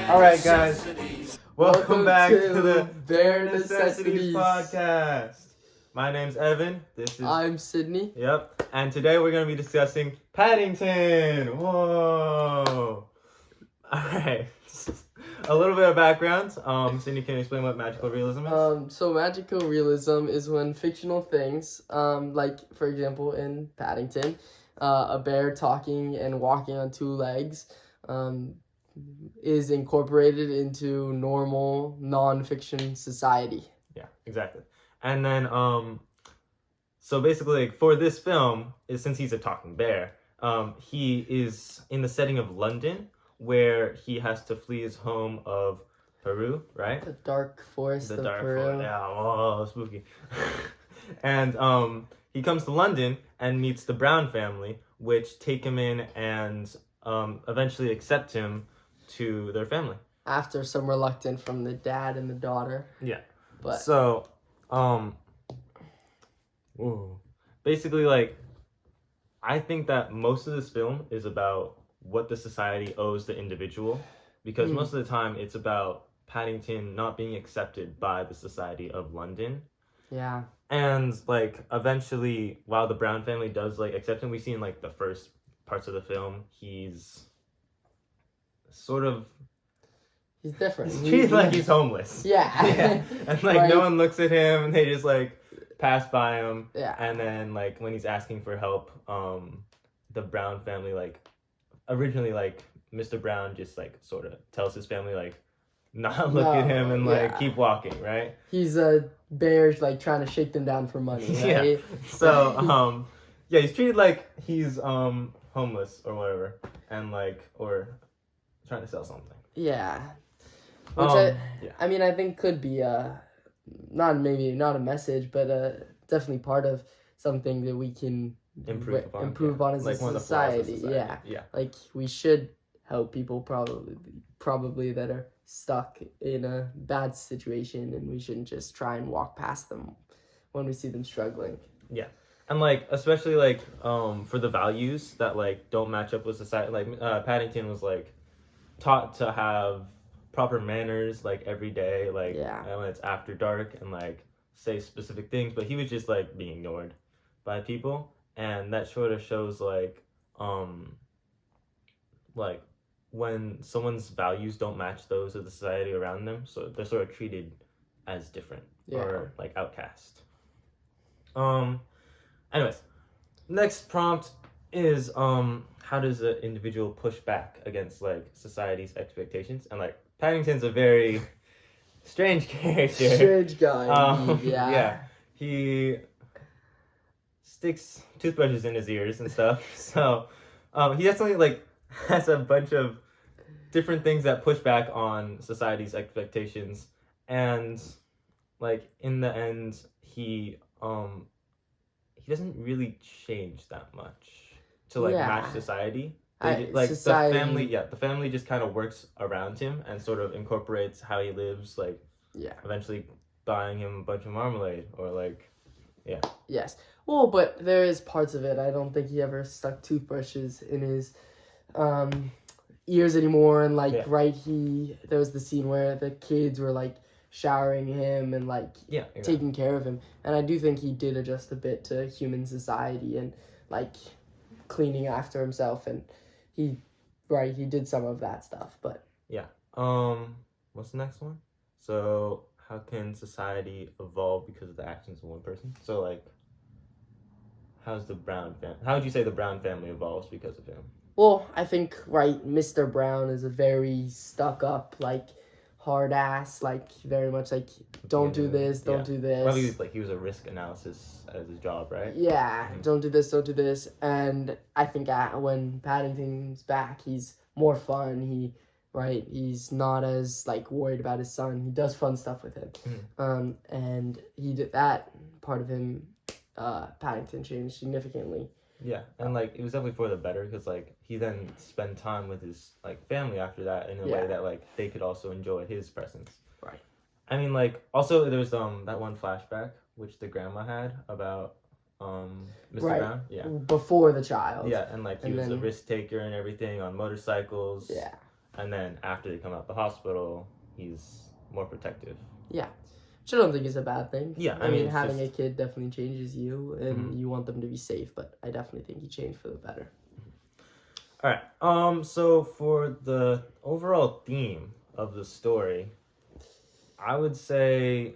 Alright, guys. Welcome back to the Bare Necessities podcast. My name's Evan. This is I'm Sydney. Yep. And today we're going to be discussing Paddington. Whoa. Alright. A little bit of background. Sydney, can you explain what magical realism is? So magical realism is when fictional things, like for example in Paddington, a bear talking and walking on two legs, is incorporated into normal non-fiction society. Yeah, exactly. And then, so basically, like, for this film, since he's a talking bear, he is in the setting of London, where he has to flee his home of Peru, right? The dark forest of Peru. Forest, yeah, oh, spooky. And he comes to London and meets the Brown family, which take him in and eventually accept him to their family. After some reluctance from the dad and the daughter. Yeah. But so, basically, like, I think that most of this film is about what the society owes the individual, because most of the time it's about Paddington not being accepted by the society of London. Yeah. And, like, eventually, while the Brown family does, like, accept him, we see in, like, the first parts of the film, he's sort of... He's different. He's treated like he's homeless. Yeah. Yeah. And, like, right. No one looks at him, and they just, like, pass by him. Yeah. And then, like, when he's asking for help, the Brown family, like, originally, like, Mr. Brown just, like, sort of tells his family, like, not look at him and, like, keep walking, right? He's a bear, like, trying to shake them down for money, right? Yeah. So, yeah, he's treated like he's, homeless or whatever, and, like, or trying to sell something. Yeah. Which I mean, I think could be, not a message, but, definitely part of something that we can improve upon as like a society. Yeah. Like, we should help people probably that are stuck in a bad situation, and we shouldn't just try and walk past them when we see them struggling. Yeah. And, like, especially, like, for the values that, like, don't match up with society. Like, Paddington was, like, taught to have proper manners, like, every day, like, when it's after dark, and, like, say specific things, but he was just, like, being ignored by people. And that sort of shows, like, when someone's values don't match those of the society around them, so they're sort of treated as different or, like, outcast. Anyways, next prompt is, how does an individual push back against, like, society's expectations? And, like, Paddington's a very strange character. Strange guy. Yeah. He sticks toothbrushes in his ears and stuff. So, he definitely, like, has a bunch of different things that push back on society's expectations. And, like, in the end, he doesn't really change that much to, like, match society. Society. The family just kind of works around him and sort of incorporates how he lives, like, eventually buying him a bunch of marmalade or, like, Yes. Well, but there is parts of it. I don't think he ever stuck toothbrushes in his ears anymore, and, like, there was the scene where the kids were, like, showering him and, like, taking care of him, and I do think he did adjust a bit to human society and, like, cleaning after himself, and he did some of that stuff. But what's the next one? So, how can society evolve because of the actions of one person? So, like, how would you say the Brown family evolves because of him? Well, I think, Mr. Brown is a very stuck up, like, hard ass, like, very much like, don't do this, don't do this. Well, he was a risk analysis as his job, right? Yeah, don't do this, don't do this. And I think when Paddington's back, he's more fun. He's not as, like, worried about his son. He does fun stuff with him. And he did that part of him. Paddington changed significantly. Yeah, and, like, it was definitely for the better, because, like, he then spent time with his, like, family after that in a way that, like, they could also enjoy his presence. Right. I mean, like, also there was that one flashback which the grandma had about Mr. Right. Brown. Yeah. Before the child. Yeah, and like he And was a then- risk taker and everything on motorcycles. Yeah. And then after they come out the hospital, he's more protective. Which I don't think is a bad thing. Yeah, I mean, it's having just- a kid definitely changes you, and Mhm. you want them to be safe. But I definitely think he changed for the better. All right. So for the overall theme of the story, I would say,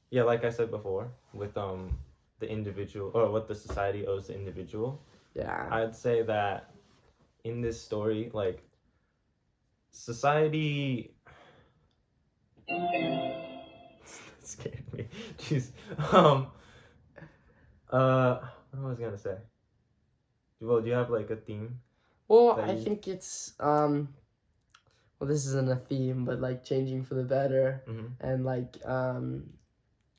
yeah, like I said before, with the individual or what the society owes the individual. Yeah. I'd say that in this story, like society. That scared me. Jeez. What was I gonna say? Well, do you have like a theme? Well, that I you- think it's well, this isn't a theme, but like changing for the better, Mm-hmm. and like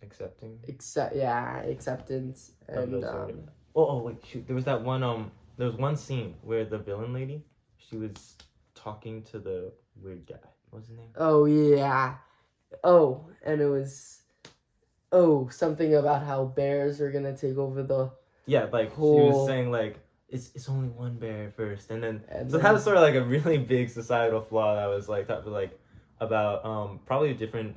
Accepting. acceptance, and those sort of- Oh wait, shoot! There was that one there was one scene where the villain lady, she was talking to the weird guy. What was his name? oh yeah, oh, and it was something about how bears are gonna take over the Yeah, like she Cool. was saying like it's only one bear at first, and then And so then- that was sort of like a really big societal flaw that was like about probably different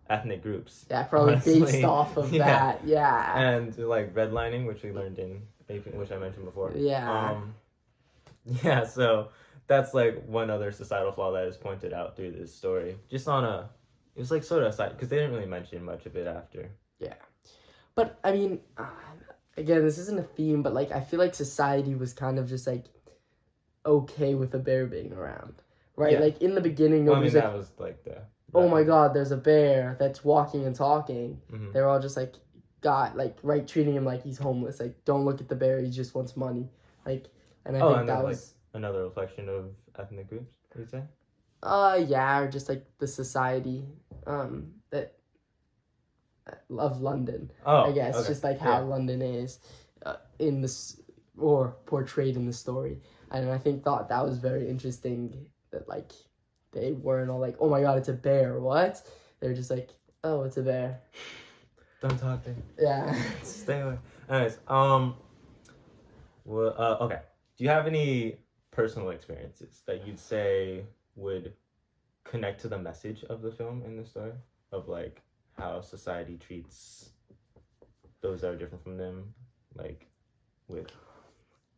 ethnic groups. probably Honestly, based off of yeah. that, And like redlining, which we learned in AP, which I mentioned before. Yeah. Yeah, so that's like one other societal flaw that is pointed out through this story. Just it was like sort of aside because they didn't really mention much of it after. But I mean, again, this isn't a theme, but like I feel like society was kind of just like okay with a bear being around, right? Yeah. Like in the beginning, Well, I mean, nobody's that like, was like the. "Oh my God, there's a bear that's walking and talking." Mhm. They're all just like, treating him like he's homeless. Like, don't look at the bear; he just wants money. Like, and I think and that then, was, another reflection of ethnic groups, you'd say? yeah, or just like the society, that of London. Oh, I guess okay. just like how London is in this or portrayed in the story, and I thought that was very interesting that like they weren't all like, oh my God, it's a bear, what? They're just like, oh, it's a bear. Don't talk to me. Yeah. Stay away. Anyways, well, okay. Do you have any personal experiences that you'd say would connect to the message of the film in the story of like how society treats those that are different from them, like with?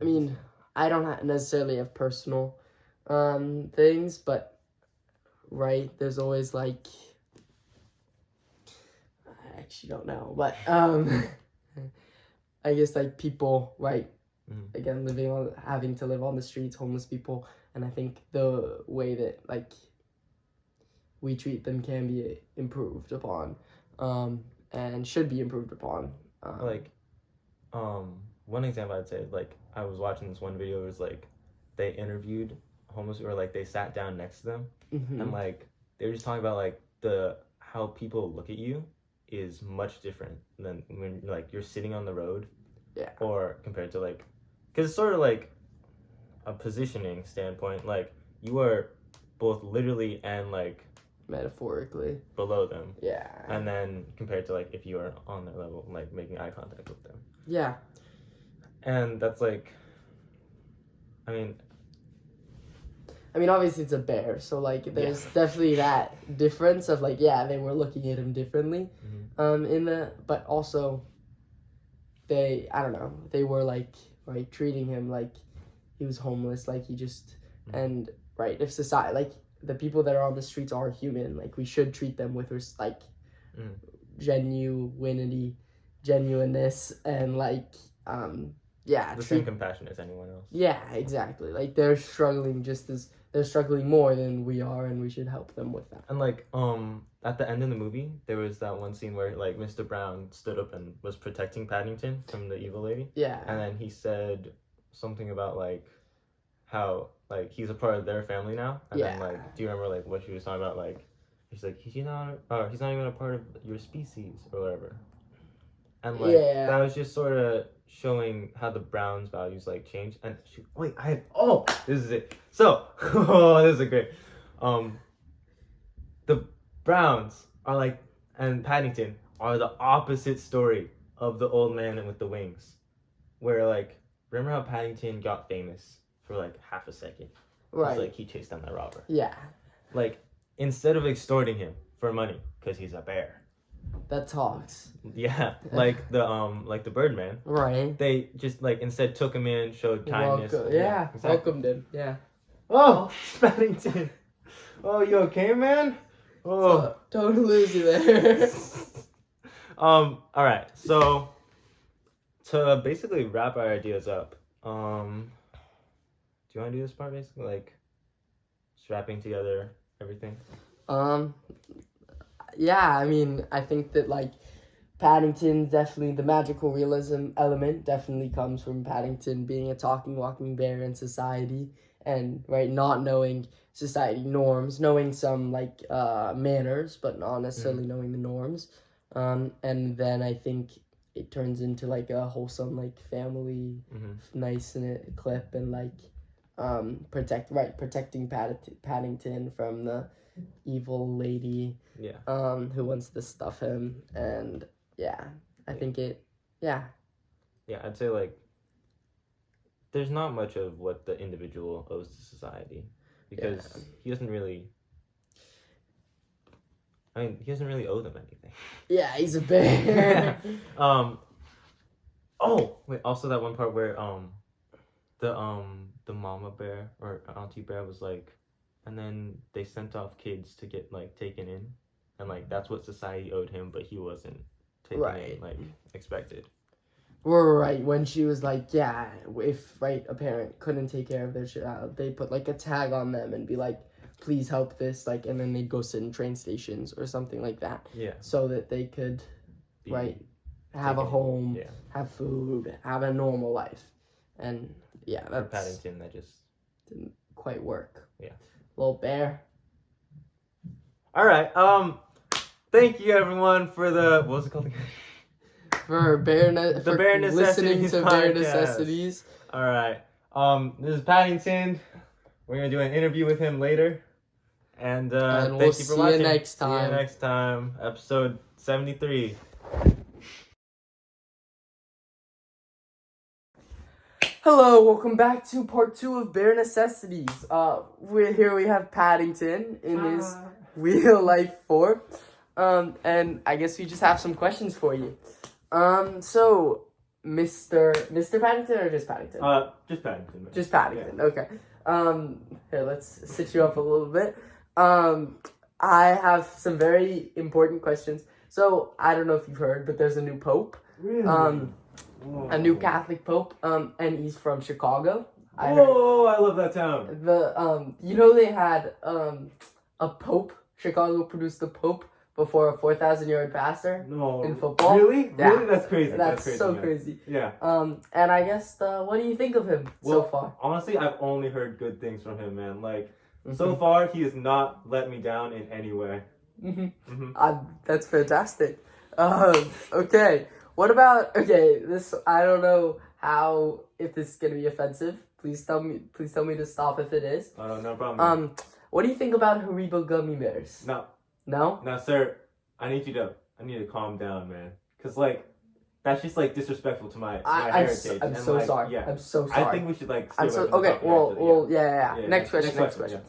I mean, I don't necessarily have personal things, but right, there's always like, I actually don't know, but I guess like people, right, again, having to live on the streets, homeless people, and I think the way that like we treat them can be improved upon, and should be improved upon. One example I'd say, like, I was watching this one video, it was like they interviewed homeless, or like they sat down next to them, and like they were just talking about like how people look at you is much different than when like you're sitting on the road, or compared to like, because it's sort of like a positioning standpoint, like you are both literally and like metaphorically below them, yeah, and then compared to like if you are on their level, like making eye contact with them, yeah. and that's like, I mean, obviously it's a bear, so like there's definitely that difference of like, yeah, they were looking at him differently, but also they, I don't know, they were like, right, treating him like he was homeless, like he just, and right, if society, like the people that are on the streets are human, like we should treat them with genuineness, and like, the same compassion as anyone else. Yeah, exactly. Like they're struggling more than we are, and we should help them with that. And like at the end of the movie, there was that one scene where like Mr. Brown stood up and was protecting Paddington from the evil lady. Yeah. And then he said something about like how like he's a part of their family now. And then like, do you remember like what she was talking about? Like he's like he's not even a part of your species or whatever. And like that was just sort of showing how the Browns' values like change. And this is it. So this is a great. The Browns are like, and Paddington are the opposite story of the old man with the wings, where like remember how Paddington got famous for like half a second? Right. Like he chased down that robber. Yeah. Like instead of extorting him for money because he's a bear. That talks. Yeah, like the Birdman. Right. They just like instead took him in, showed kindness. Yeah, exactly. welcomed him. Yeah. Oh, Paddington. Oh, you okay, man? Oh, don't lose you there. All right. So to basically wrap our ideas up, do you want to do this part basically, like strapping together everything? Yeah. I mean, I think that like Paddington definitely the magical realism element definitely comes from Paddington being a talking, walking bear in society, and right not knowing society norms, knowing some like manners, but not necessarily knowing the norms. And then I think it turns into like a wholesome like family, nice in a clip, and like protecting Paddington from the evil lady who wants to stuff him. And I think it I'd say like there's not much of what the individual owes to society because he doesn't really owe them anything. Yeah, he's a bear. Oh wait, also that one part where the mama bear or auntie bear was like, and then they sent off kids to get like taken in, and like that's what society owed him, but he wasn't taken in like expected. Right, when she was like, if a parent couldn't take care of their child, they put like a tag on them and be like, please help this, like, and then they'd go sit in train stations or something like that. Yeah. So that they could, have a home, have food, have a normal life. And that's for Paddington, that just didn't quite work. Yeah. Little bear. All right. Thank you everyone for the what was it called again? For Bear listening to podcast. Bear Necessities. All right. This is Paddington. We're gonna do an interview with him later, and we'll thank you for watching. See you next time. See you next time. Episode 73. Hello, welcome back to part 2 of Bear Necessities. We have Paddington in his real life form. And I guess we just have some questions for you. So Mr. Paddington or just Paddington? Just Paddington. Man. Just Paddington. Yeah. Okay. Here, let's sit you up a little bit. I have some very important questions. So I don't know if you've heard, but there's a new pope. Really? A new Catholic pope. And he's from Chicago. I love that town. They had a pope. Chicago produced a pope before a 4,000-yard passer in football. Really? Yeah. Really? That's crazy. That's crazy, so crazy. Yeah. And I guess, what do you think of him so far? Honestly, I've only heard good things from him, man. Like, so far, he has not let me down in any way. That's fantastic. Okay. What about, this, I don't know if this is going to be offensive. Please tell me to stop if it is. No problem. What do you think about Haribo gummy bears? No, sir. I need to calm down, man. Cause like, that's just like disrespectful to my heritage. I'm so sorry. Yeah. I'm so sorry. I think we should like. Okay. Well. Yeah. Next question.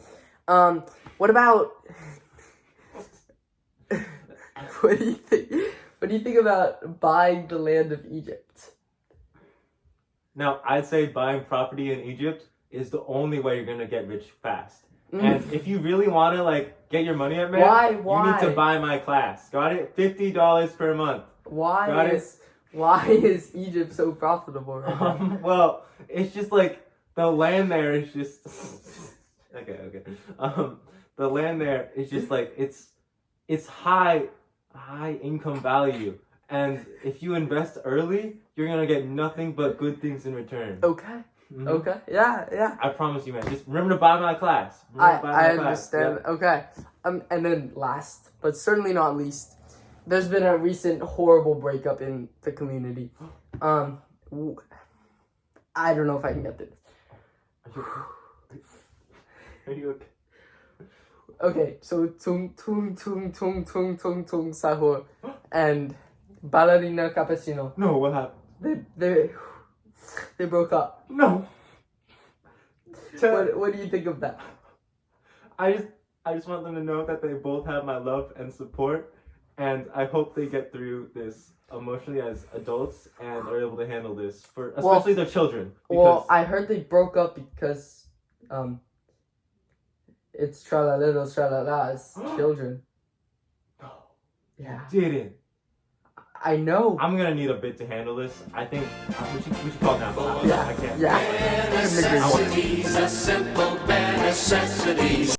What about? What do you think? What do you think about buying the land of Egypt? Now, I'd say buying property in Egypt is the only way you're gonna get rich fast. And if you really want to like get your money up, man, why? You need to buy my class. Got it? $50 per month. Why is Egypt so profitable right now? Well, it's just like the land there is just okay. The land there is just like it's high income value, and if you invest early, you're gonna get nothing but good things in return. Okay. Okay. Yeah. I promise you, man. Just remember to buy my class. I understand. Yeah. Okay. And then last, but certainly not least, there's been a recent horrible breakup in the community. I don't know if I can get this. Are you okay? Okay, so tung sahur, and Ballerina Cappuccino. No, what happened? They broke up. No. What do you think of that? I just want them to know that they both have my love and support, and I hope they get through this emotionally as adults and are able to handle this for especially their children. Well, I heard they broke up because it's Tralalitos Tralala's children. No, Yeah. didn't. I know. I'm gonna need a bit to handle this. I think we should call now. Yeah. I can't. Yeah. Necessities, a simple bare necessities.